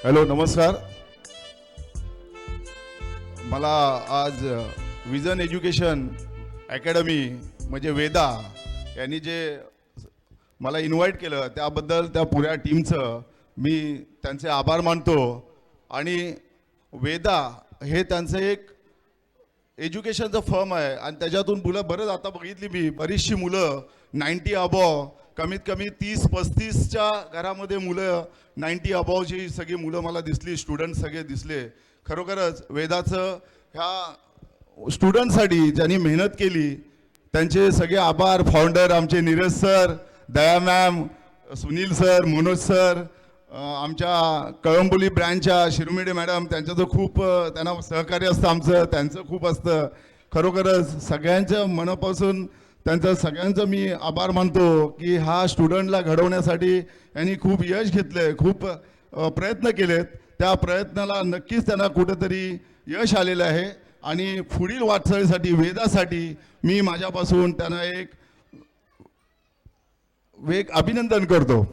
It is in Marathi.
हॅलो, नमस्कार. मला आज विजन एज्युकेशन अकॅडमी म्हणजे वेदा यांनी जे मला इन्व्हाइट केलं त्याबद्दल त्या पुऱ्या टीमचं मी त्यांचे आभार मानतो. आणि वेदा हे त्यांचं एक एज्युकेशनचं फर्म आहे आणि त्याच्यातून मुलं बरंच आता बघितली मी बरीचशी मुलं 90 अबॉव, कमीत कमी 30-35च्या घरामध्ये मुलं 90 अबॉवची सगळी मुलं मला दिसली, स्टुडंट सगळे दिसले. खरोखरच वेदाचं ह्या स्टुडंटसाठी ज्यांनी मेहनत केली त्यांचे सगळे आभार. फाउंडर आमचे Neeraj sir, Daya ma'am, Sunil sir, Manoj sir, आमच्या कळंबोली ब्रँचच्या शिरुमेडे मॅडम, त्यांचं तर खूप त्यांना सहकार्य असतं आमचं, त्यांचं खूप असतं. खरोखरच सगळ्यांच्या मनापासून त्यांचं सगळ्यांचं मी आभार मानतो की हा स्टुडंटला घडवण्यासाठी यांनी खूप यश घेतलं, खूप प्रयत्न केलेत. त्या प्रयत्नाला नक्कीच त्यांना कुठेतरी यश आलेलं आहे आणि पुढील वाटचालीसाठी वेदासाठी मी माझ्यापासून त्यांना एक अभिनंदन करतो.